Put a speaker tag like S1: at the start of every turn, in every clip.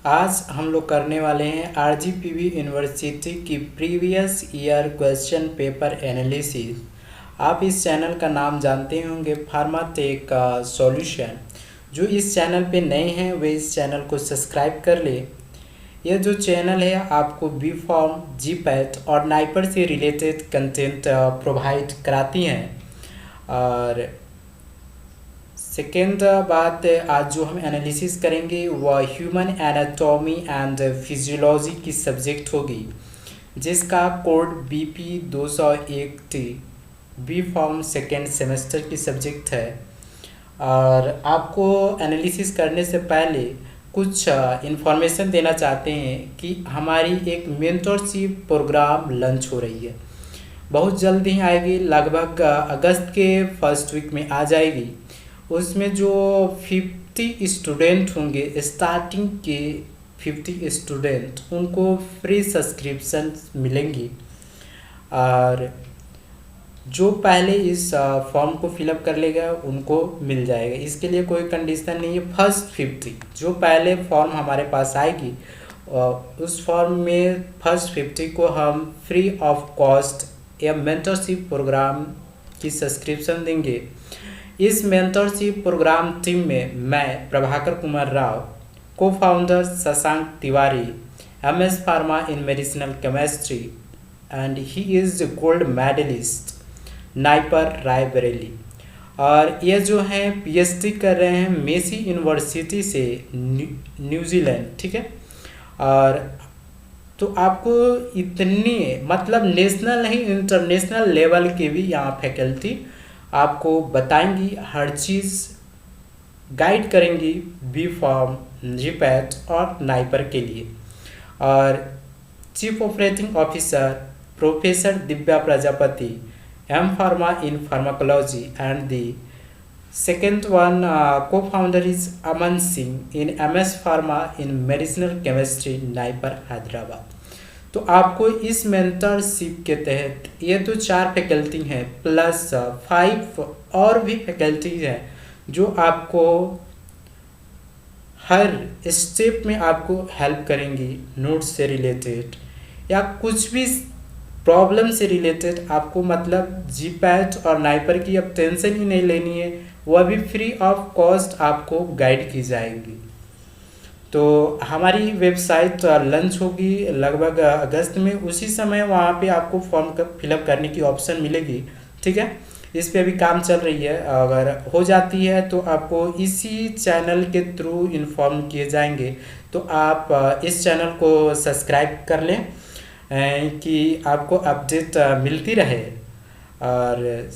S1: आज हम लोग करने वाले हैं आरजीपीवी यूनिवर्सिटी की previous year question paper analysis. आप इस चैनल का नाम जानते होंगे, फार्माटेक सॉल्यूशन। जो इस चैनल पे नए हैं वे इस चैनल को सब्सक्राइब कर ले। यह जो चैनल है आपको बी फॉर्म, जीपैट और नाइपर से रिलेटेड कंटेंट प्रोवाइड कराती हैं। और सेकेंड बात, आज जो हम एनालिसिस करेंगे वह ह्यूमन एनाटॉमी एंड फिजियोलॉजी की सब्जेक्ट होगी, जिसका code BP 201T B pharm second semester की सब्जेक्ट है। और आपको एनालिसिस करने से पहले कुछ इन्फॉर्मेशन देना चाहते हैं कि हमारी एक मेंटरशिप प्रोग्राम लॉन्च हो रही है, बहुत जल्द ही आएगी, लगभग अगस्त के फर्स्ट वीक में आ जाएगी। उसमें जो 50 स्टूडेंट होंगे, स्टार्टिंग के 50 स्टूडेंट, उनको फ्री सब्सक्रिप्शन मिलेंगी। और जो पहले इस फॉर्म को फिलअप कर लेगा उनको मिल जाएगा। इसके लिए कोई कंडीशन नहीं है। फर्स्ट 50 जो पहले फॉर्म हमारे पास आएगी, उस फॉर्म में फर्स्ट 50 को हम फ्री ऑफ कॉस्ट या मेंटरशिप प्रोग्राम की सब्सक्रिप्शन देंगे। इस मेंटरशिप प्रोग्राम टीम में मैं Prabhakar Kumar Rao, cofounder Shashank Tiwari, MS pharma in medicinal chemistry and he is gold medalist NIPER Raebareli. और ये जो हैं PhD कर रहे हैं मेसी यूनिवर्सिटी से न्यूजीलैंड, ठीक है। और तो आपको इतनी मतलब नेशनल नहीं, इंटरनेशनल लेवल के भी यहाँ फैकल्टी आपको बताएंगी, हर चीज़ गाइड करेंगी बी फॉर्म, जीपैट और नाइपर के लिए। और chief operating officer professor Divya Prajapati, M pharma in pharmacology and the second one co founder is Aman Singh in MS pharma in medicinal chemistry NIPER Hyderabad. तो आपको इस मेंटरशिप के तहत ये तो 4 फैकल्टी हैं प्लस 5 और भी फैकल्टीज हैं जो आपको हर स्टेप में आपको हेल्प करेंगी, नोट्स से रिलेटेड या कुछ भी प्रॉब्लम से रिलेटेड। आपको मतलब जीपैट और नाइपर की अब टेंशन ही नहीं लेनी है, वह भी फ्री ऑफ कॉस्ट आपको गाइड की जाएगी। तो हमारी वेबसाइट लॉन्च होगी लगभग अगस्त में, उसी समय वहाँ पे आपको फॉर्म फिलअप करने की ऑप्शन मिलेगी, ठीक है। इस पे अभी काम चल रही है, अगर हो जाती है तो आपको इसी चैनल के थ्रू इन्फॉर्म किए जाएंगे। तो आप इस चैनल को सब्सक्राइब कर लें कि आपको अपडेट मिलती रहे। और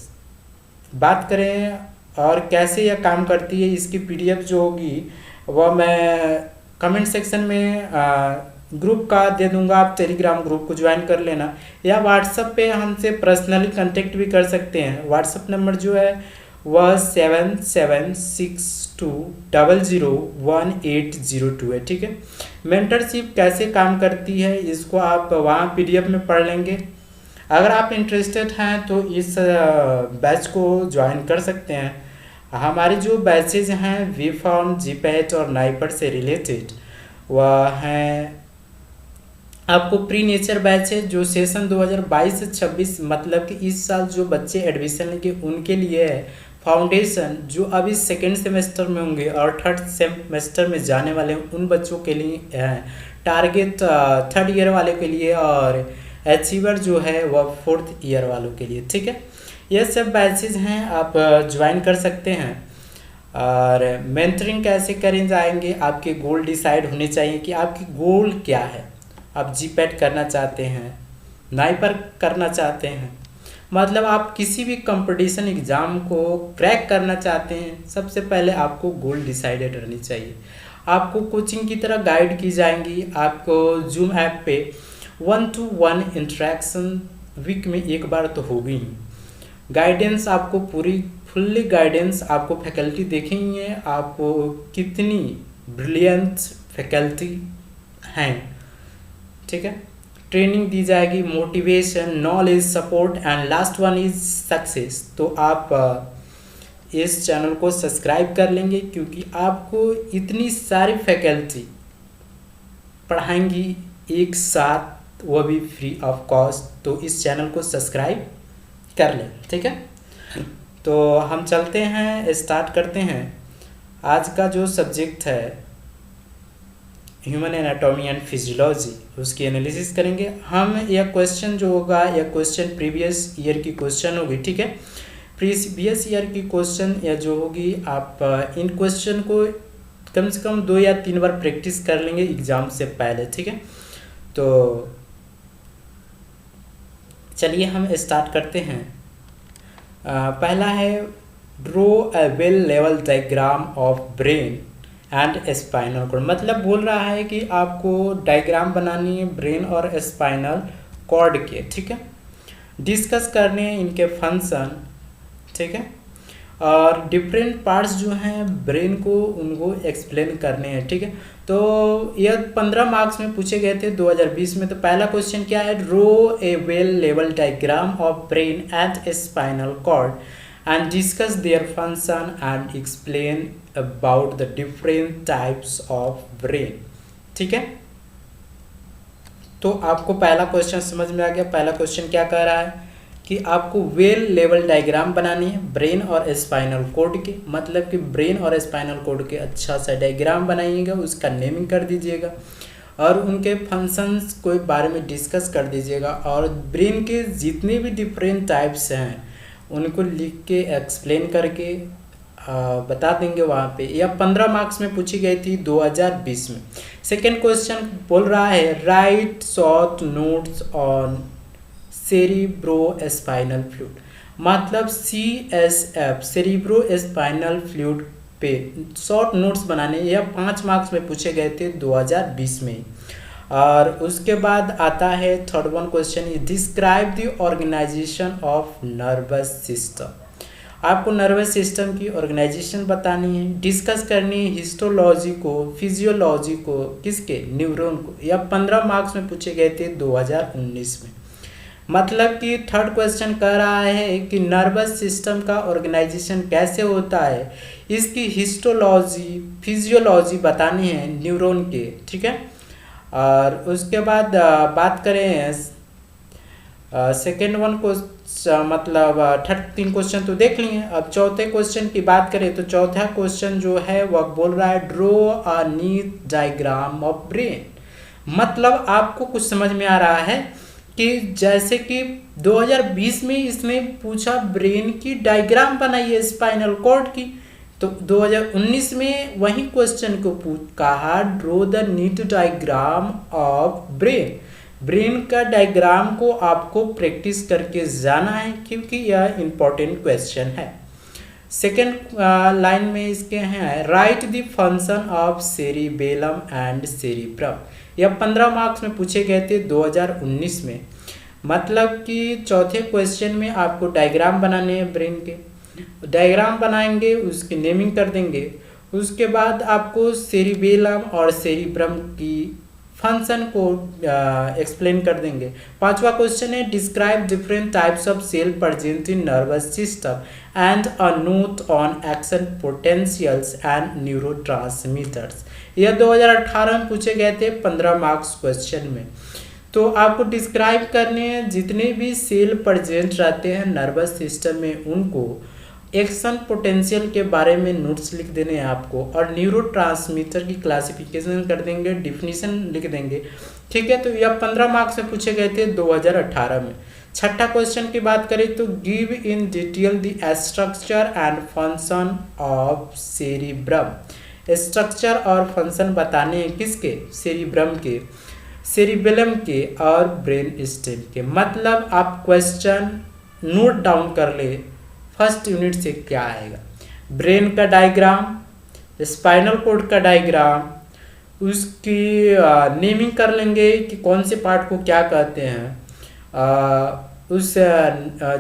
S1: बात करें और कैसे यह काम करती है, इसकी PDF जो होगी वह मैं कमेंट सेक्शन में ग्रुप का दे दूंगा, आप टेलीग्राम ग्रुप को ज्वाइन कर लेना, या व्हाट्सएप पे हमसे पर्सनली कांटेक्ट भी कर सकते हैं। व्हाट्सएप नंबर जो है वह 7762001802 है, ठीक है। मेंटरशिप कैसे काम करती है इसको आप वहाँ PDF में पढ़ लेंगे। अगर आप इंटरेस्टेड हैं तो इस बैच को ज्वाइन कर सकते हैं। हमारी जो बैचेज हैं वी फॉर्म, जीपैट और नाइपर से रिलेटेड, वह हैं आपको प्री नेचर बैच है जो सेशन 2022 से 26, मतलब कि इस साल जो बच्चे एडमिशन लेंगे उनके लिए है। फाउंडेशन जो अभी सेकेंड सेमेस्टर में होंगे और थर्ड सेमेस्टर में जाने वाले हैं उन बच्चों के लिए है। टारगेट थर्ड ईयर वाले के लिए और अचीवर जो है वह फोर्थ ईयर वालों के लिए, ठीक है। ये सब बैचेज हैं, आप ज्वाइन कर सकते हैं। और मेंटरिंग कैसे करें जाएंगे, आपके गोल डिसाइड होने चाहिए कि आपकी गोल क्या है। आप जीपैट करना चाहते हैं, नाइपर करना चाहते हैं, मतलब आप किसी भी कंपटीशन एग्ज़ाम को क्रैक करना चाहते हैं, सबसे पहले आपको गोल डिसाइडेड रहनी चाहिए। आपको कोचिंग की तरह गाइड की जाएंगी। आपको जूम ऐप पे 1-to-1 इंटरेक्शन वीक में एक बार तो होगी ही। गाइडेंस आपको पूरी फुल्ली गाइडेंस आपको फैकल्टी देखेंगे हैं, आपको कितनी ब्रिलियंट फैकल्टी हैं, ठीक है। ट्रेनिंग दी जाएगी, motivation, knowledge, support and last one is success. तो आप इस चैनल को सब्सक्राइब कर लेंगे क्योंकि आपको इतनी सारी फैकल्टी पढ़ाएंगी एक साथ, वो भी फ्री ऑफ कॉस्ट। तो इस चैनल को सब्सक्राइब कर लें, ठीक है। तो हम चलते हैं, स्टार्ट करते हैं। आज का जो सब्जेक्ट है ह्यूमन एनाटॉमी एंड फिजियोलॉजी, उसकी एनालिसिस करेंगे हम। यह क्वेश्चन जो होगा, यह क्वेश्चन प्रीवियस ईयर की क्वेश्चन होगी, ठीक है। प्रीवियस ईयर की क्वेश्चन या जो होगी, आप इन क्वेश्चन को कम से कम 2 या 3 बार प्रैक्टिस कर लेंगे एग्जाम से पहले, ठीक है। तो चलिए हम स्टार्ट करते हैं। पहला है draw a well level diagram of brain and spinal cord. मतलब बोल रहा है कि आपको डायग्राम बनानी है ब्रेन और स्पाइनल कॉर्ड के, ठीक है। डिस्कस करने हैं इनके फंक्शन, ठीक है। और डिफरेंट पार्ट्स जो हैं ब्रेन को, उनको एक्सप्लेन करने हैं, ठीक है। तो यह 15 मार्क्स में पूछे गए थे 2020 में। तो पहला क्वेश्चन क्या है, draw a well level diagram of brain and spinal cord and discuss their function and explain about the different types of brain, ठीक है। तो आपको पहला क्वेश्चन समझ में आ गया। पहला क्वेश्चन क्या कह रहा है कि आपको वेल लेवल डायग्राम बनानी है ब्रेन और स्पाइनल कॉर्ड के। मतलब कि ब्रेन और स्पाइनल कॉर्ड के अच्छा सा डायग्राम बनाइएगा, उसका नेमिंग कर दीजिएगा और उनके फंक्शंस के बारे में डिस्कस कर दीजिएगा। और ब्रेन के जितने भी डिफरेंट टाइप्स हैं उनको लिख के एक्सप्लेन करके बता देंगे वहाँ पे। यह 15 मार्क्स में पूछी गई थी 2020 में। सेकेंड क्वेश्चन बोल रहा है right short notes on cerebro spinal fluid. मतलब CSF सेरिब्रो स्पाइनल फ्लूइड पे शॉर्ट नोट्स बनाने। यह 5 मार्क्स में पूछे गए थे 2020 में। और उसके बाद आता है third one question, describe the organization of nervous system. आपको नर्वस सिस्टम की ऑर्गेनाइजेशन बतानी है, डिस्कस करनी है हिस्टोलॉजी को, फिजियोलॉजी को, किसके, न्यूरॉन को। या 15 मार्क्स में पूछे गए थे 2019 में। मतलब कि थर्ड क्वेश्चन कह रहा है कि नर्वस सिस्टम का ऑर्गेनाइजेशन कैसे होता है, इसकी हिस्टोलॉजी फिजियोलॉजी बतानी है न्यूरॉन के, ठीक है। और उसके बाद बात करें सेकेंड वन को, मतलब 3 क्वेश्चन तो देख लिए। अब चौथे क्वेश्चन की बात करें तो चौथा क्वेश्चन जो है वह बोल रहा है draw a neat diagram of brain. मतलब आपको कुछ समझ में आ रहा है कि जैसे कि 2020 में इसने पूछा ब्रेन की डायग्राम बनाइए स्पाइनल कॉर्ड की, तो 2019 में वही क्वेश्चन को कहा draw the NEET diagram of brain. Brain का डायग्राम को आपको प्रैक्टिस करके जाना है क्योंकि यह इंपॉर्टेंट क्वेश्चन है। सेकेंड लाइन में इसके हैं right the function of cerebellum and cerebrum. यह 15 मार्क्स में पूछे गए थे 2019 में। मतलब कि चौथे क्वेश्चन में आपको डायग्राम बनाने हैं ब्रेन के, डायग्राम बनाएंगे, उसकी नेमिंग कर देंगे। उसके बाद आपको सेरिबेलम और सेरिब्रम की फंक्शन को एक्सप्लेन कर देंगे। 5वां क्वेश्चन है describe different types of cell present in nervous system and a note on action potentials and neurotransmitters. यह 2018 में पूछे गए थे 15 मार्क्स क्वेश्चन में। तो आपको डिस्क्राइब करने हैं जितने भी सेल प्रेजेंट रहते हैं नर्वस सिस्टम में, उनको एक्शन पोटेंशियल के बारे में नोट्स लिख देने हैं आपको, और न्यूरोट्रांसमीटर की क्लासिफिकेशन कर देंगे, डिफिनीशन लिख देंगे, ठीक है। तो यह 15 मार्क्स में पूछे गए थे 2018 में। छठा क्वेश्चन की बात करें तो give in detail the structure and function of cerebrum. Structure और फंक्शन बताने हैं किसके, सेरिब्रम के, सेरिबेलम के और ब्रेन स्टेम के। मतलब आप क्वेश्चन नोट डाउन कर ले फर्स्ट यूनिट से क्या आएगा, ब्रेन का डायग्राम, स्पाइनल कॉर्ड का डायग्राम, उसकी नेमिंग कर लेंगे कि कौन से पार्ट को क्या कहते हैं, उस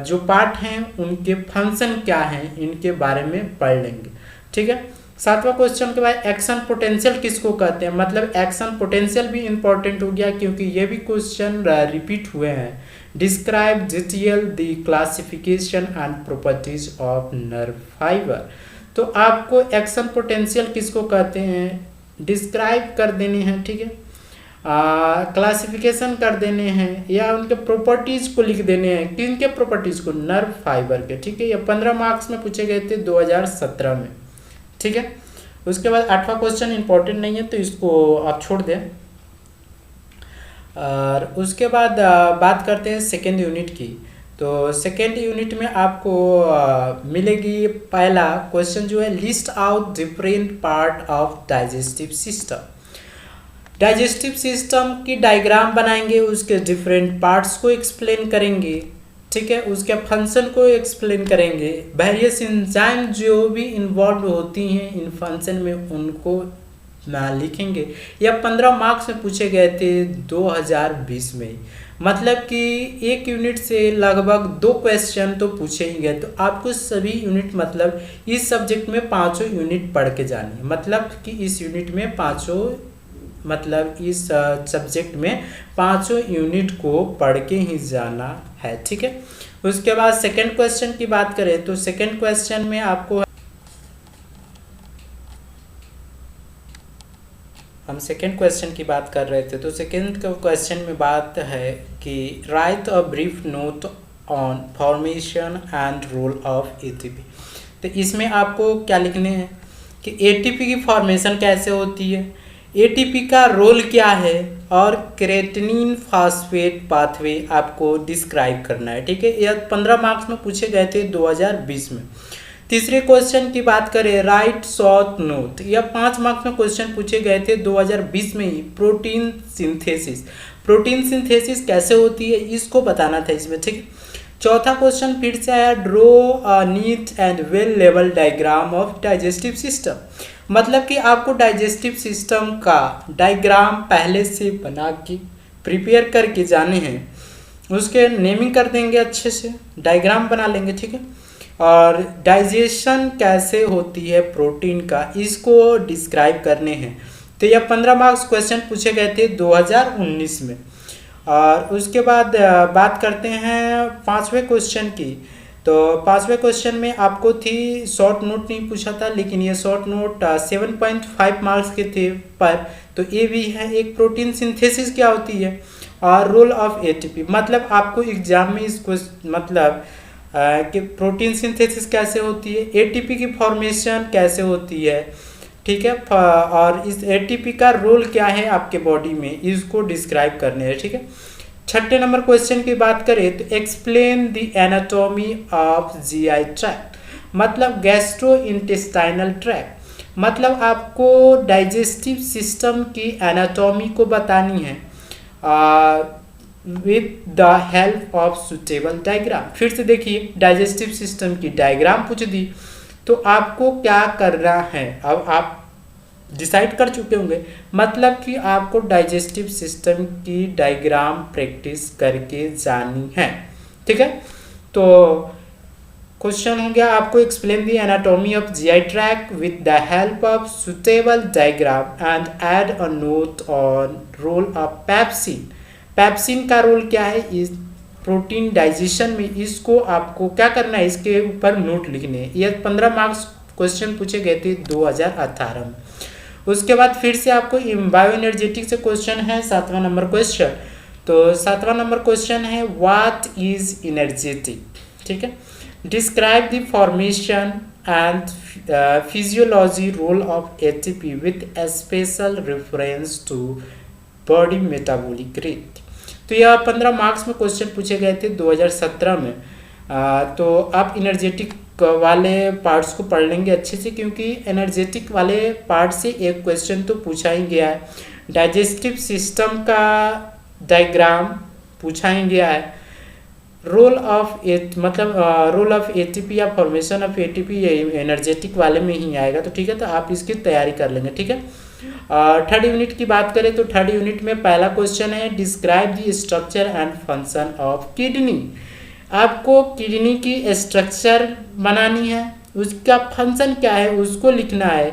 S1: जो पार्ट हैं उनके फंक्शन क्या हैं, इनके बारे में पढ़ लेंगे, ठीक है। 7वां क्वेश्चन के बाद एक्शन पोटेंशियल किसको कहते हैं, मतलब एक्शन पोटेंशियल भी इंपॉर्टेंट हो गया क्योंकि ये भी क्वेश्चन रिपीट हुए हैं। Describe detail the classification and properties of nerve fibre. तो आपको एक्शन पोटेंशियल किसको कहते हैं डिस्क्राइब कर देनी है, ठीक है। क्लासिफिकेशन कर देने हैं या उनके प्रॉपर्टीज़ को लिख देने हैं। किनके प्रॉपर्टीज़ को? नर्व फाइबर के। ठीक है, ये 15 मार्क्स में पूछे गए थे 2017 में। ठीक है, उसके बाद 8वां क्वेश्चन इंपॉर्टेंट नहीं है तो इसको आप छोड़ दें। और उसके बाद बात करते हैं सेकेंड यूनिट की। तो सेकेंड यूनिट में आपको मिलेगी पहला क्वेश्चन जो है, list out different part of digestive system. Digestive system की डायग्राम बनाएंगे, उसके डिफरेंट पार्ट्स को एक्सप्लेन करेंगे। ठीक है, उसके फंक्शन को एक्सप्लेन करेंगे। वेरियस एंजाइम जो भी इन्वॉल्व होती हैं इन फंक्शन में उनको ना लिखेंगे। यह 15 मार्क्स में पूछे गए थे 2020 में। मतलब कि एक यूनिट से लगभग 2 क्वेश्चन तो पूछे ही गए। तो आपको सभी यूनिट मतलब इस सब्जेक्ट में 5 यूनिट पढ़ के जानी है। मतलब कि इस यूनिट में 5 मतलब इस सब्जेक्ट में 5 यूनिट को पढ़ के ही जाना है। ठीक है, उसके बाद सेकंड क्वेश्चन की बात करें तो सेकंड क्वेश्चन में आपको, हम सेकेंड क्वेश्चन की बात कर रहे थे तो सेकेंड क्वेश्चन में बात है कि write a brief note on formation and role of ATP. तो इसमें आपको क्या लिखने हैं कि एटीपी की फॉर्मेशन कैसे होती है, एटीपी का रोल क्या है और क्रेटिनिन फॉस्फेट पाथवे आपको डिस्क्राइब करना है। ठीक है, यह 15 मार्क्स में पूछे गए थे 2020 में। तीसरे क्वेश्चन की बात करें, राइट शॉर्ट नोट, यह 5 मार्क्स में क्वेश्चन पूछे गए थे 2020 में ही। प्रोटीन सिंथेसिस, प्रोटीन सिंथेसिस कैसे होती है इसको बताना था इसमें। ठीक है, चौथा क्वेश्चन फिर से आया, draw a neat and well level diagram of digestive system. मतलब कि आपको डाइजेस्टिव सिस्टम का डायग्राम पहले से बना के प्रिपेयर करके जाने हैं। उसके नेमिंग कर देंगे, अच्छे से डायग्राम बना लेंगे। ठीक है, और डाइजेशन कैसे होती है प्रोटीन का इसको डिस्क्राइब करने हैं। तो यह 15 मार्क्स क्वेश्चन पूछे गए थे 2019 में। और उसके बाद बात करते हैं 5वें क्वेश्चन की। तो 5वें क्वेश्चन में आपको थी शॉर्ट नोट नहीं पूछा था, लेकिन ये शॉर्ट नोट 7.5 मार्क्स के थे पर। तो ये भी है एक, प्रोटीन सिंथेसिस क्या होती है और रोल ऑफ एटीपी। मतलब आपको एग्जाम में इसको मतलब कि प्रोटीन सिंथेसिस कैसे होती है, एटीपी की फॉर्मेशन कैसे होती है। ठीक है, और इस एटीपी का रोल क्या है आपके बॉडी में, इसको डिस्क्राइब करने हैं। ठीक है, 6ठे नंबर क्वेश्चन की बात करें तो explain the anatomy of GI tract, मतलब गैस्ट्रो इंटेस्टाइनल ट्रैक्ट। मतलब आपको डाइजेस्टिव सिस्टम की एनाटॉमी को बतानी है with the help of suitable diagram. फिर से देखिए, डाइजेस्टिव सिस्टम की डायग्राम पूछ दी तो आपको क्या करना है, अब आप डिसाइड कर चुके होंगे। मतलब कि आपको डाइजेस्टिव सिस्टम की डायग्राम प्रैक्टिस करके जानी है। ठीक है, तो क्वेश्चन हो गया आपको, explain the anatomy of GI tract with the help of suitable diagram and add a note on roll of pepsin. Pepsin का रोल क्या है इस प्रोटीन डाइजेशन में, इसको आपको क्या करना है, इसके ऊपर नोट लिखने हैं। यह 15 मार्क्स क्वेश्चन पूछे गए थे 2018 में। उसके बाद फिर से आपको बायो एनर्जेटिक से क्वेश्चन है 7वां नंबर क्वेश्चन। तो 7वां नंबर क्वेश्चन है, व्हाट इज एनर्जेटिक। ठीक है, describe the formation and physiology role of ATP with special reference to body metabolic rate. तो यह 15 मार्क्स में क्वेश्चन पूछे गए थे 2017 में। तो आप एनर्जेटिक वाले पार्ट्स को पढ़ लेंगे अच्छे से, क्योंकि एनर्जेटिक वाले पार्ट से एक क्वेश्चन तो पूछा ही गया है। डाइजेस्टिव सिस्टम का डायग्राम पूछा ही गया है। Role of role of ATP या फॉर्मेशन ऑफ एटीपी ये एनर्जेटिक वाले में ही आएगा। तो ठीक है, तो आप इसकी तैयारी कर लेंगे। ठीक है, थर्ड यूनिट की बात करें तो थर्ड यूनिट में पहला क्वेश्चन है, describe the structure and function of kidney. आपको किडनी की स्ट्रक्चर बनानी है, उसका फंक्शन क्या है उसको लिखना है।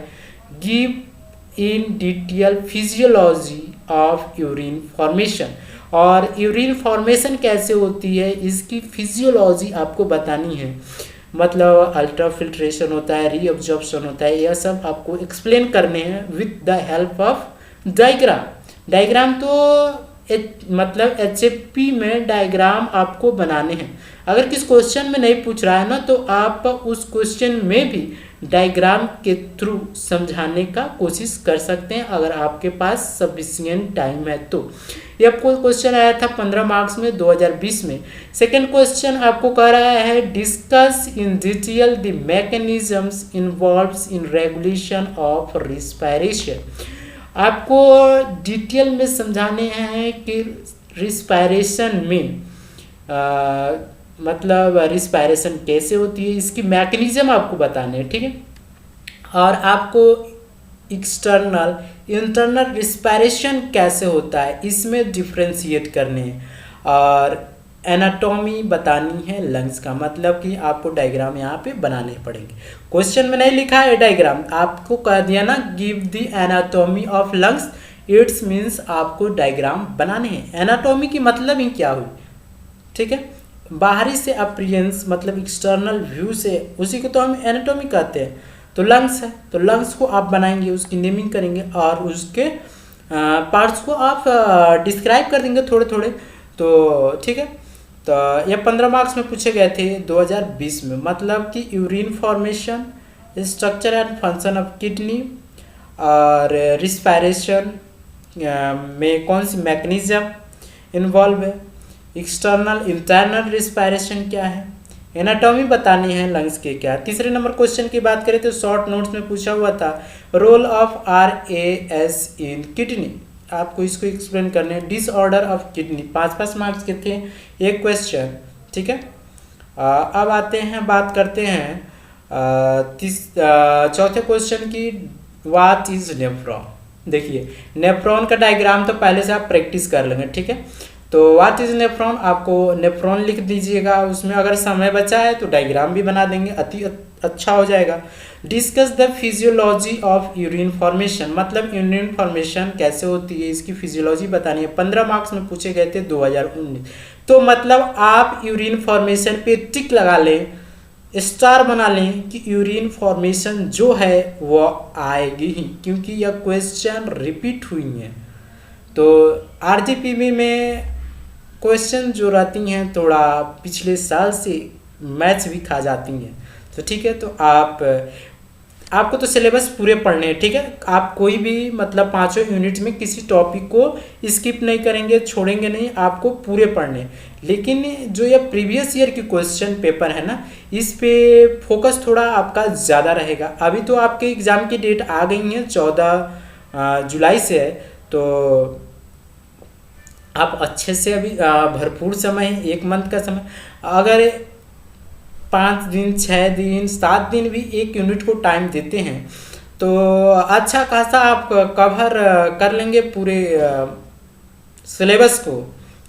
S1: Give in detail physiology of urine formation, और यूरिन फॉर्मेशन कैसे होती है इसकी फिजियोलॉजी आपको बतानी है। मतलब अल्ट्रा फिल्ट्रेशन होता है, रीअब्जॉर्प्शन होता है, यह सब आपको एक्सप्लेन करने हैं with the help of diagram. Diagram तो मतलब HFP में डायग्राम आपको बनाने हैं। अगर किस क्वेश्चन में नहीं पूछ रहा है ना, तो आप उस क्वेश्चन में भी डायग्राम के थ्रू समझाने का कोशिश कर सकते हैं, अगर आपके पास सफिशिएंट टाइम है तो। ये आपको क्वेश्चन आया था 15 मार्क्स में 2020 में। सेकेंड क्वेश्चन आपको कह रहा है discuss in detail the mechanisms involves in regulation of respiration. आपको डिटेल में समझाने हैं कि रिस्पायरेशन में मतलब रिस्पायरेशन कैसे होती है, इसकी मैकेनिज्म आपको बताने हैं, ठीक है। और आपको एक्सटर्नल इंटरनल रिस्पायरेशन कैसे होता है इसमें डिफ्रेंशिएट करने हैं, और एनाटॉमी बतानी है लंग्स का, मतलब कि आपको डायग्राम यहाँ पे बनाने पड़ेंगे। क्वेश्चन में नहीं लिखा है डायग्राम, आपको कह दिया ना give the anatomy of lungs, it's means आपको डायग्राम बनाने हैं। एनाटॉमी की मतलब ही क्या हुई, ठीक है, बाहरी से अपीयरेंस मतलब एक्सटर्नल व्यू से, उसी को तो हम एनाटॉमी कहते हैं। तो लंग्स है, तो लंग्स को आप बनाएंगे, उसकी नेमिंग करेंगे और उसके पार्ट्स को आप डिस्क्राइब कर देंगे थोड़े थोड़े, तो ठीक है। तो ये 15 मार्क्स में पूछे गए थे 2020 में, मतलब कि urine formation, structure and function of kidney और रिस्पायरेशन में कौन सी मैकेनिज्म इन्वॉल्व है, एक्सटर्नल इंटरनल रिस्पायरेशन क्या है, एनाटॉमी बतानी है लंग्स के क्या। तीसरे नंबर क्वेश्चन की बात करें तो शॉर्ट नोट्स में पूछा हुआ था role of RAS in kidney, आपको इसको एक्सप्लेन करने हैं। डिसऑर्डर ऑफ किडनी 5 मार्क्स के थे एक क्वेश्चन, ठीक है। अब आते हैं, बात करते हैं चौथे क्वेश्चन की, व्हाट इज नेफ्रॉन। देखिए नेफ्रॉन का डायग्राम तो पहले से आप प्रैक्टिस कर लेंगे, ठीक है। तो व्हाट इज नेफ्रॉन, आपको नेफ्रॉन लिख दीजिएगा, उसमें अगर समय बचा है तो डायग्राम भी बना देंगे, अति अच्छा हो जाएगा। Discuss the physiology of urine formation, मतलब यूरिन फॉर्मेशन कैसे होती है इसकी फिजियोलॉजी बतानी है। 15 मार्क्स में पूछे गए थे 2019। तो मतलब आप यूरिन फॉर्मेशन पे टिक लगा लें, स्टार बना लें कि यूरिन फॉर्मेशन जो है वो आएगी ही, क्योंकि यह क्वेश्चन रिपीट हुई है। तो RGPV में क्वेश्चन जो रहती हैं थोड़ा पिछले साल से मैच भी खा जाती हैं, तो ठीक है। तो आपको तो सिलेबस पूरे पढ़ने हैं, ठीक है। आप कोई भी मतलब 5 यूनिट में किसी टॉपिक को स्किप नहीं करेंगे, छोड़ेंगे नहीं, आपको पूरे पढ़ने। लेकिन जो ये प्रीवियस ईयर की क्वेश्चन पेपर है ना, इस पे फोकस थोड़ा आपका ज़्यादा रहेगा। अभी तो आपके एग्ज़ाम की डेट आ गई है, 14 जुलाई से है, तो आप अच्छे से अभी भरपूर समय है, 1 मंथ का समय, अगर 5 दिन 6 दिन 7 दिन भी एक यूनिट को टाइम देते हैं तो अच्छा खासा आप कवर कर लेंगे पूरे सिलेबस को,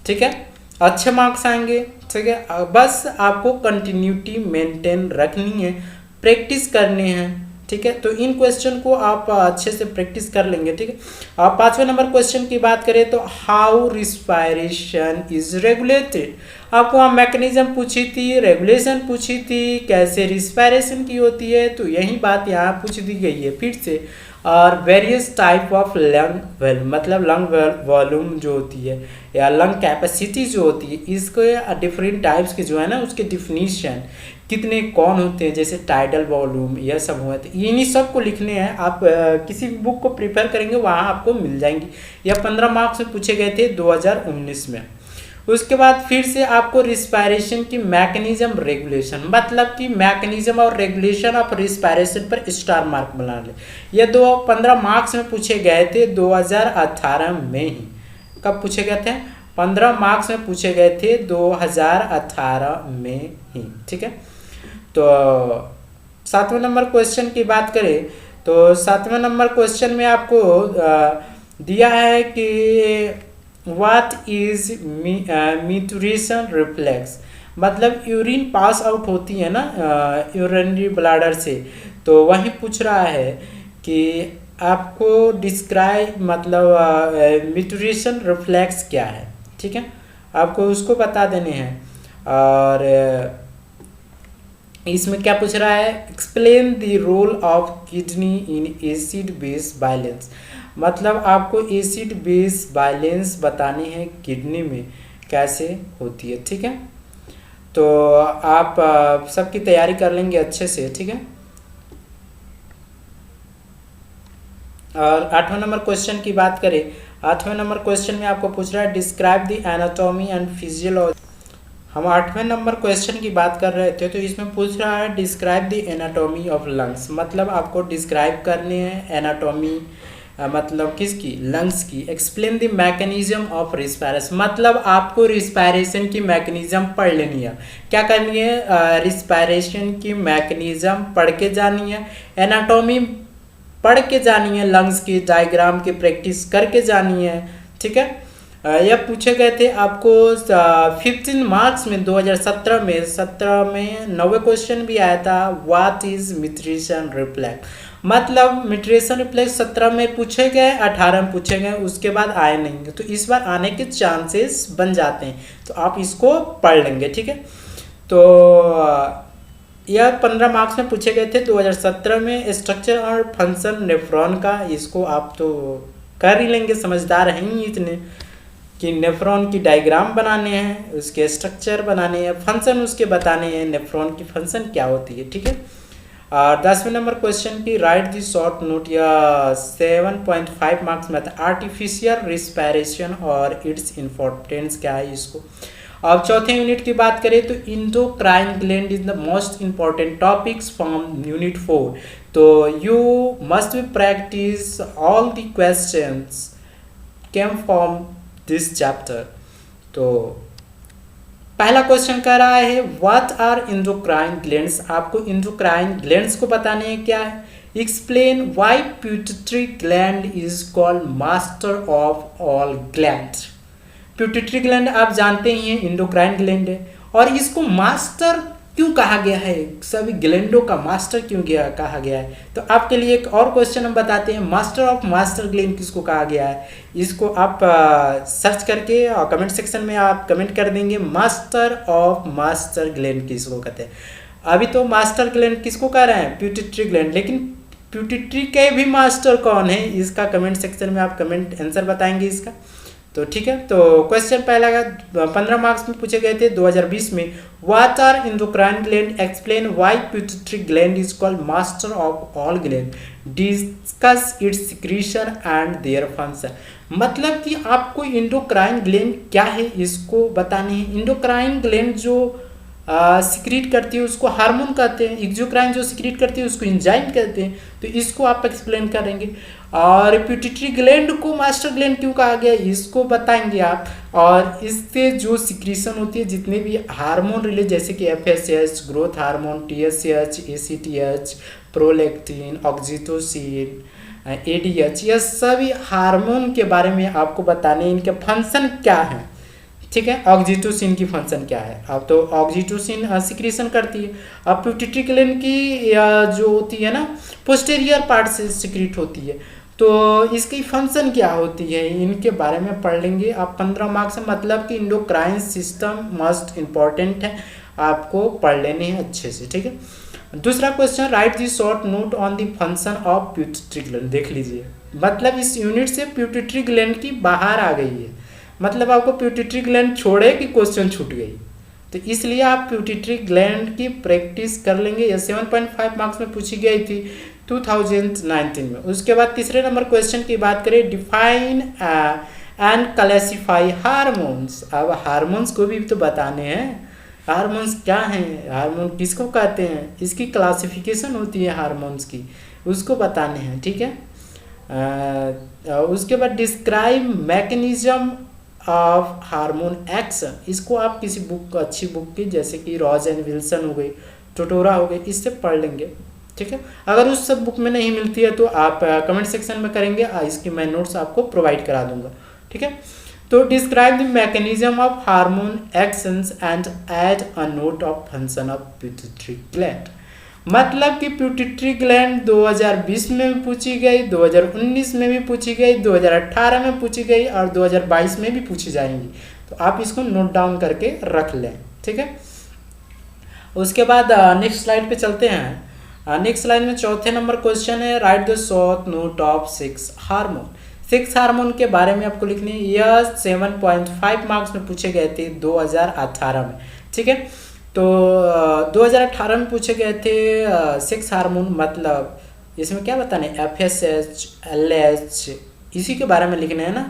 S1: ठीक है। अच्छे मार्क्स आएंगे, ठीक है। बस आपको कंटिन्यूटी मेंटेन रखनी है, प्रैक्टिस करनी है, ठीक है। तो इन क्वेश्चन को आप अच्छे से प्रैक्टिस कर लेंगे, ठीक है। अब 5वें नंबर क्वेश्चन की बात करें तो हाउ रिस्पायरेशन इज रेगुलेटेड, आपको वहाँ मैकेनिज्म पूछी थी, रेगुलेशन पूछी थी, कैसे रिस्पायरेशन की होती है, तो यही बात यहाँ पूछ दी गई है फिर से। और various type of lung volume, मतलब लंग वॉल्यूम जो होती है या लंग कैपेसिटी जो होती है, इसको डिफरेंट टाइप्स के जो है ना उसके डिफिनीशन कितने कौन होते हैं, जैसे टाइडल वॉल्यूम, यह सब हुआ था, इन्हीं सब को लिखने हैं। आप किसी भी बुक को प्रिपेयर करेंगे वहाँ आपको मिल जाएंगी। यह 15 मार्क्स में पूछे गए थे 2019 में। उसके बाद फिर से आपको रिस्पायरेशन की मैकेनिज्म रेगुलेशन, मतलब कि मैकेनिज्म और रेगुलेशन ऑफ रिस्पायरेशन पर स्टार मार्क बना ले। ये 15 मार्क्स में पूछे गए थे 2018 में ही। कब पूछे गए थे? 15 मार्क्स में पूछे गए थे 2018 में ही, ठीक है। तो 7वें नंबर क्वेश्चन की बात करें तो 7वें नंबर क्वेश्चन में आपको दिया है कि व्हाट इज मिटुरेशन रिफ्लेक्स, मतलब यूरिन पास आउट होती है ना यूरिनरी ब्लैडर से, तो वही पूछ रहा है कि आपको डिस्क्राइब मतलब मिटुरेशन रिफ्लेक्स क्या है, ठीक है। आपको उसको बता देने हैं। और इसमें क्या पूछ रहा है, explain the role of kidney in acid base balance, मतलब आपको एसिड बेस बैलेंस बतानी है किडनी में कैसे होती है, ठीक है। तो आप सबकी तैयारी कर लेंगे अच्छे से, ठीक है। और 8वां नंबर क्वेश्चन की बात करें, 8वें नंबर क्वेश्चन में आपको पूछ रहा है describe the anatomy and physiology. हम 8वें नंबर क्वेश्चन की बात कर रहे थे, तो इसमें पूछ रहा है describe the anatomy of lungs. मतलब आपको डिस्क्राइब करनी है एनाटॉमी, मतलब किसकी, लंग्स की। Explain the mechanism of respiration, मतलब आपको रिस्पायरेशन की मैकेनिज्म पढ़ लेनी है। क्या करनी है, रिस्पायरेशन की मैकेनिज्म पढ़ के जानी है, एनाटॉमी पढ़ के जानी है, लंग्स की डायग्राम की प्रैक्टिस करके जानी है, ठीक है। यह पूछे गए थे आपको 15 मार्क्स में 2017 में 90 क्वेश्चन भी आया था। व्हाट इज मिट्रेशन रिफ्लेक्स, मतलब मिट्रेशन रिफ्लेक्स 17 में पूछे गए, 18 में पूछे गए, उसके बाद आए नहीं, तो इस बार आने के चांसेस बन जाते हैं, तो आप इसको पढ़ लेंगे, ठीक है। तो यह 15 मार्क्स में पूछे गए थे 2017 में। स्ट्रक्चर और फंक्शन नेफ्रॉन का, इसको आप तो कर ही लेंगे, समझदार हैं ही इतने कि नेफ्रॉन की डायग्राम बनाने हैं, उसके स्ट्रक्चर बनाने हैं, फंक्शन उसके बताने हैं, नेफ्रॉन की फंक्शन क्या होती है, ठीक है। और 10वें नंबर क्वेश्चन की राइट दी शॉर्ट नोट, या 7.5 मार्क्स में था आर्टिफिशियल रिस्पायरेशन और इट्स इम्पोर्टेंस क्या है इसको। अब चौथे यूनिट की बात करें तो endocrine gland is the most important topics from unit 4। तो you must be practice all the questions came from this chapter. तो पहला क्वेश्चन कह रहा है व्हाट आर इंडोक्राइन ग्लैंड्स, आपको इंडोक्राइन ग्लैंड्स को बताने हैं क्या है। Explain why pituitary gland is called master of all gland. Pituitary gland आप जानते ही हैं इंडोक्राइन ग्लैंड है, और इसको मास्टर क्यों कहा गया है, सभी ग्लैंडों का मास्टर क्यों कहा गया है। तो आपके लिए एक और क्वेश्चन हम बताते हैं, मास्टर ऑफ मास्टर ग्लैंड किसको कहा गया है। इसको आप सर्च करके और कमेंट सेक्शन में आप कमेंट कर देंगे, मास्टर ऑफ मास्टर ग्लैंड किसको कहते हैं। अभी तो मास्टर ग्लैंड किसको कह रहे हैं, पिट्यूटरी ग्लैंड, लेकिन पिट्यूटरी के भी मास्टर कौन है, इसका कमेंट सेक्शन में आप कमेंट आंसर बताएंगे इसका। तो ठीक है, तो क्वेश्चन पहला 15 मार्क्स में पूछे गए थे 2020 में। What are endocrine gland, explain why pituitary gland is called master of all gland, discuss its secretion and their function. मतलब कि आपको इंडोक्राइन ग्लैंड क्या है इसको बताने हैं। इंडोक्राइन ग्लैंड जो सिक्रीट करती है उसको हार्मोन कहते हैं, एक्सोक्राइन जो सिक्रीट करती है उसको एंजाइम कहते हैं, तो इसको आप एक्सप्लेन करेंगे। और पिट्यूटरी ग्लैंड को मास्टर ग्लैंड क्यों कहा गया इसको बताएंगे आप। और इससे जो सिक्रीशन होती है जितने भी हार्मोन रिलीज, जैसे कि FSH growth hormone, TSH, ACTH, prolactin, oxytocin, ADH, यह सभी हार्मोन के बारे में आपको बताने, इनके फंक्शन क्या है, ठीक है। ऑक्सीटोसिन की फंक्शन क्या है, अब तो ऑक्सीटोसिन सिक्रीशन करती है। अब पिट्यूटरी ग्लैंड की जो होती है ना पोस्टेरियर पार्ट से सिक्रीट होती है, तो इसकी फंक्शन क्या होती है इनके बारे में पढ़ लेंगे आप 15 मार्क्स में। मतलब कि इंडोक्राइन सिस्टम मस्ट इम्पॉर्टेंट है, आपको पढ़ लेने हैं अच्छे से, ठीक है। दूसरा question right the short note on the function of pituitary gland. देख लीजिए, मतलब इस यूनिट से पिट्यूटरी ग्लैंड की बाहर आ गई है, मतलब आपको पिट्यूटरी ग्लैंड छोड़े कि क्वेश्चन छूट गई, तो इसलिए आप पिट्यूटरी ग्लैंड की प्रैक्टिस कर लेंगे। यह 7.5 मार्क्स में पूछी गई थी 2019 में। उसके बाद तीसरे नंबर क्वेश्चन की बात करें, डिफाइन एंड क्लासिफाई हार्मोन्स। अब हार्मोन्स को भी तो बताने हैं, हार्मोन्स क्या हैं, हार्मोन किसको कहते हैं, इसकी क्लासिफिकेशन होती है हार्मोन्स की, उसको बताने हैं, ठीक है। उसके बाद describe mechanism of hormone action. इसको आप किसी बुक, अच्छी बुक की, जैसे कि रॉज एंड विल्सन हो गई, टोटोरा हो गई, इससे पढ़ लेंगे, ठीक है। अगर उस सब बुक में नहीं मिलती है तो आप कमेंट सेक्शन में करेंगे, इसकी मैं नोट्स आपको प्रोवाइड करा दूंगा, ठीक है। तो describe the mechanism of hormone actions and add a note of function of pituitary gland. मतलब कि पिट्यूटरी ग्लैंड 2020 में भी पूछी गई, 2019 में भी पूछी गई, 2018 में पूछी गई और 2022 में भी पूछी जाएंगी, तो आप इसको नोट डाउन करके रख लें, ठीक है। उसके बाद नेक्स्ट स्लाइड पे चलते हैं। नेक्स्ट स्लाइड में चौथे नंबर क्वेश्चन है right the short note of 6 hormone. Sex hormone के बारे में आपको लिखने, यह 7.5 मार्क्स में पूछे गए थे 2018 में। ठीक है, तो 2018 में पूछे गए थे सेक्स हार्मोन मतलब इसमें क्या बताने, FSH, LH, इसी के बारे में लिखना है ना।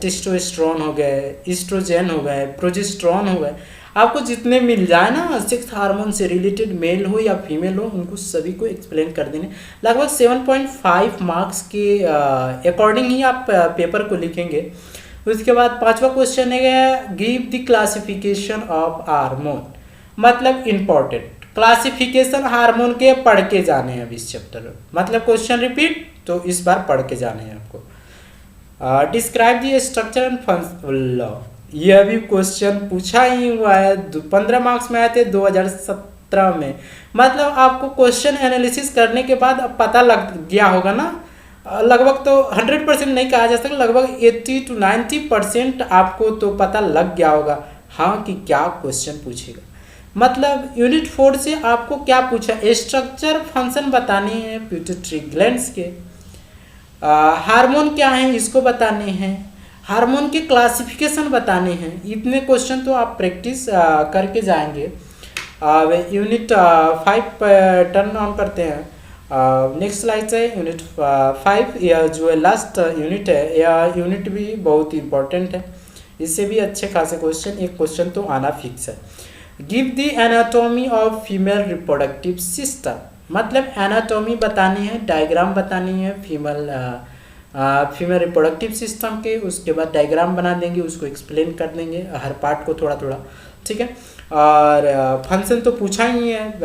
S1: टेस्टोस्टेरोन हो गए, ईस्ट्रोजन हो गए, प्रोजेस्टेरोन हो गए, आपको जितने मिल जाए ना सेक्स हार्मोन से रिलेटेड, मेल हो या फीमेल हो, उनको सभी को एक्सप्लेन कर देने। लगभग 7.5 मार्क्स के अकॉर्डिंग ही आप पेपर को लिखेंगे। उसके बाद 5वां क्वेश्चन है give the classification of hormone, मतलब इम्पोर्टेंट क्लासिफिकेशन हार्मोन के पढ़ के जाने हैं अब इस चैप्टर में, मतलब क्वेश्चन रिपीट तो इस बार पढ़ के जाने हैं आपको। Describe the structure and function, यह भी क्वेश्चन पूछा ही हुआ है, 15 मार्क्स में आए थे 2017 में। मतलब आपको क्वेश्चन एनालिसिस करने के बाद अब पता लग गया होगा ना, लगभग तो 100% नहीं कहा जा सकता, लगभग 80 to 90% आपको तो पता लग गया होगा हाँ कि क्या क्वेश्चन पूछेगा। मतलब यूनिट 4 से आपको क्या पूछा, स्ट्रक्चर फंक्शन बताने हैं पिट्यूटरी ग्लैंड्स के, हार्मोन क्या है इसको बताने हैं, हार्मोन के क्लासिफिकेशन बताने हैं। इतने क्वेश्चन तो आप प्रैक्टिस करके जाएंगे। यूनिट 5 टर्न ऑन करते हैं। नेक्स्ट स्लाइड से यूनिट 5, यह जो है लास्ट यूनिट है, यह यूनिट भी बहुत इंपॉर्टेंट है, इससे भी अच्छे खासे क्वेश्चन, एक क्वेश्चन तो आना फिक्स है। Give the anatomy of female reproductive system, मतलब एनाटॉमी बतानी है, डायग्राम बतानी है फीमेल रिप्रोडक्टिव सिस्टम के। उसके बाद डायग्राम बना देंगे, उसको एक्सप्लेन कर देंगे हर पार्ट को थोड़ा थोड़ा। ठीक है, और फंक्शन तो पूछा ही है,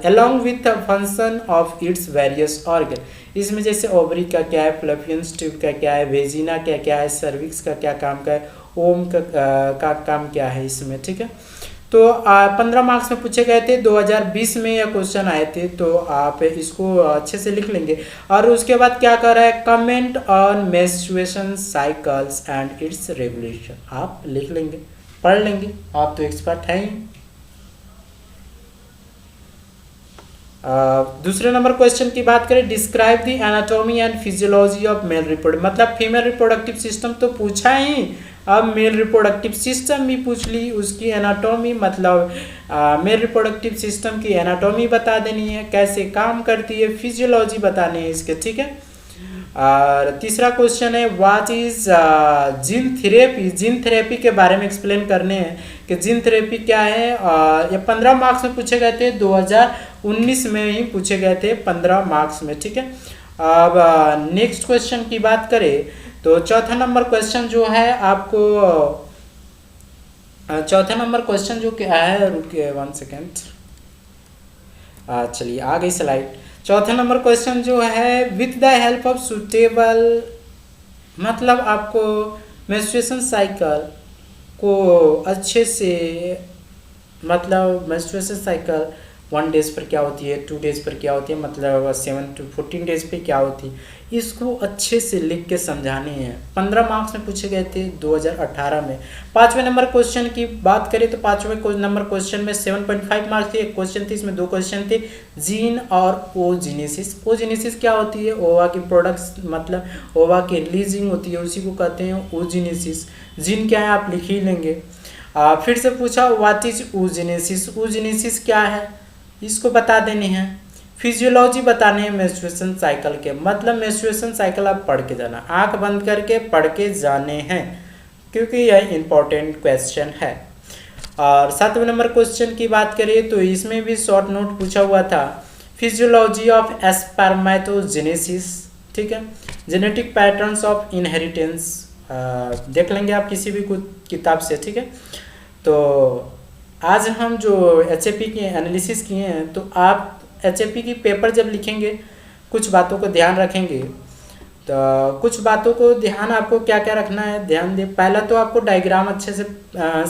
S1: along with function of its various organ, इसमें जैसे ओवरी का क्या है, फ्लोपियन ट्यूब का क्या है, वेजिना का क्या है, सर्विक्स का क्या काम का है, ओम का काम क्या है इसमें। ठीक है, तो 15 मार्क्स में पूछे गए थे, 2020 में यह क्वेश्चन आए थे, तो आप इसको अच्छे से लिख लेंगे। और उसके बाद क्या कर रहा है, comment on menstruation cycles and it's regulation, आप लिख लेंगे, पढ़ लेंगे, आप तो एक्सपर्ट हैं ही। दूसरे नंबर क्वेश्चन की बात करें, describe the anatomy and physiology of male reproductive, मतलब फीमेल रिप्रोडक्टिव सिस्टम तो पूछा ही, अब मेल रिप्रोडक्टिव सिस्टम भी पूछ ली, उसकी एनाटॉमी मतलब मेल रिप्रोडक्टिव सिस्टम की एनाटॉमी बता देनी है, कैसे काम करती है, फिजियोलॉजी बतानी है इसके। ठीक है, और तीसरा क्वेश्चन है what is gene therapy, gene therapy के बारे में एक्सप्लेन करने हैं कि जीन थेरेपी क्या है। ये 15 मार्क्स में पूछे गए थे, 2019 में ही पूछे गए थे 15 मार्क्स में। ठीक है, अब नेक्स्ट क्वेश्चन की बात करें तो चौथा नंबर क्वेश्चन जो है आपको, चौथा नंबर क्वेश्चन जो क्या है, रुकिए 1 सेकेंड, चलिए आ गई स्लाइड। चौथा नंबर क्वेश्चन जो है with the help of suitable, मतलब आपको मेंस्ट्रुएशन साइकिल को अच्छे से, मतलब मेंस्ट्रुएशन साइकिल 1 डेज पर क्या होती है, 2 डेज पर क्या होती है, मतलब 7 to 14 डेज पे क्या होती है, इसको अच्छे से लिख के समझाने हैं। 15 मार्क्स में पूछे गए थे 2018 में। 5वें नंबर क्वेश्चन की बात करें तो 5वें नंबर क्वेश्चन में 7.5 मार्क्स थे, एक क्वेश्चन थे, इसमें 2 क्वेश्चन थे, जीन और ओजेनेसिस। ओजेनेसिस क्या होती है, ओवा की प्रोडक्ट्स, मतलब ओवा की रिलीजिंग होती है, उसी को कहते हैं ओजेनेसिस। जीन क्या है आप लिख ही लेंगे। फिर से पूछा व्हाट इज ओजेनेसिस, ओजेनेसिस क्या है इसको बता देने हैं। फिजियोलॉजी बताने हैं मेंस्ट्रुएशन साइकिल के, मतलब मेंस्ट्रुएशन साइकिल आप पढ़ के जाना, आंख बंद करके पढ़ के जाने हैं, क्योंकि यह इंपॉर्टेंट क्वेश्चन है। और 7वें नंबर क्वेश्चन की बात करें तो इसमें भी शॉर्ट नोट पूछा हुआ था, फिजियोलॉजी ऑफ स्पर्मेटोजेनेसिस। ठीक है, जेनेटिक पैटर्न्स ऑफ इनहेरिटेंस, देख लेंगे आप किसी भी किताब से। ठीक है, तो आज हम जो HAP की एनालिसिस किए हैं, तो आप HAP की पेपर जब लिखेंगे कुछ बातों को ध्यान रखेंगे, तो कुछ बातों को ध्यान आपको क्या क्या रखना है ध्यान दे। पहला तो आपको डायग्राम अच्छे से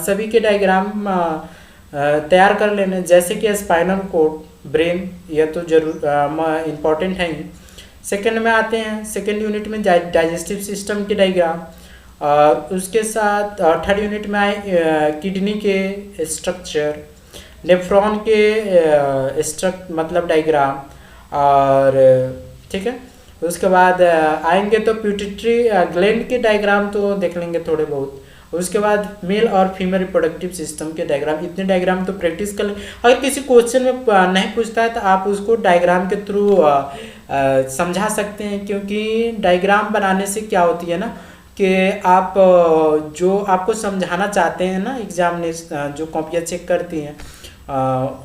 S1: सभी के डायग्राम तैयार कर लेने, जैसे कि स्पाइनल कोड, ब्रेन, यह तो जरूर इम्पॉर्टेंट है ही। सेकंड में आते हैं, सेकंड यूनिट में डाइजेस्टिव सिस्टम के डायग्राम, और उसके साथ थर्ड यूनिट में आए किडनी के स्ट्रक्चर, नेफ्रॉन के मतलब डायग्राम, और ठीक है, उसके बाद आएंगे तो प्यूटिट्री ग्लैंड के डायग्राम तो देख लेंगे थोड़े बहुत। उसके बाद मेल और फीमेल रिप्रोडक्टिव सिस्टम के डायग्राम, इतने डायग्राम तो प्रैक्टिस कर लें। अगर किसी क्वेश्चन में नहीं पूछता है तो आप उसको डायग्राम के थ्रू समझा सकते हैं, क्योंकि डायग्राम बनाने से क्या होती है ना कि आप जो आपको समझाना चाहते हैं ना एग्जाम ने जो कॉपियाँ चेक करती हैं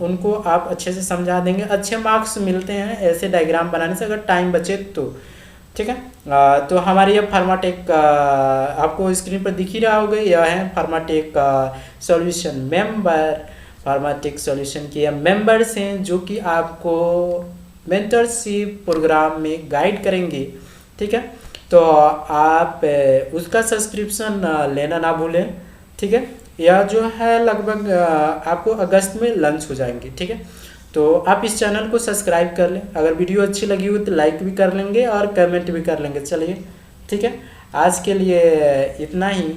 S1: उनको आप अच्छे से समझा देंगे, अच्छे मार्क्स मिलते हैं ऐसे डायग्राम बनाने से, अगर टाइम बचे तो। ठीक है, तो हमारी ये फार्माटेक आपको स्क्रीन पर दिख ही रहा होगा, यह है Pharmatech solution member. Pharmatech solution के ये मेंबर्स हैं जो कि आपको मेंटरशिप प्रोग्राम में गाइड करेंगे। ठीक है, तो आप उसका सब्सक्रिप्शन लेना ना भूलें। ठीक है, यह जो है लगभग आपको अगस्त में लॉन्च हो जाएंगे। ठीक है, तो आप इस चैनल को सब्सक्राइब कर लें, अगर वीडियो अच्छी लगी हो तो लाइक भी कर लेंगे और कमेंट भी कर लेंगे। चलिए ठीक है, आज के लिए इतना ही।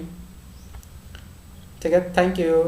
S1: ठीक है, थैंक यू।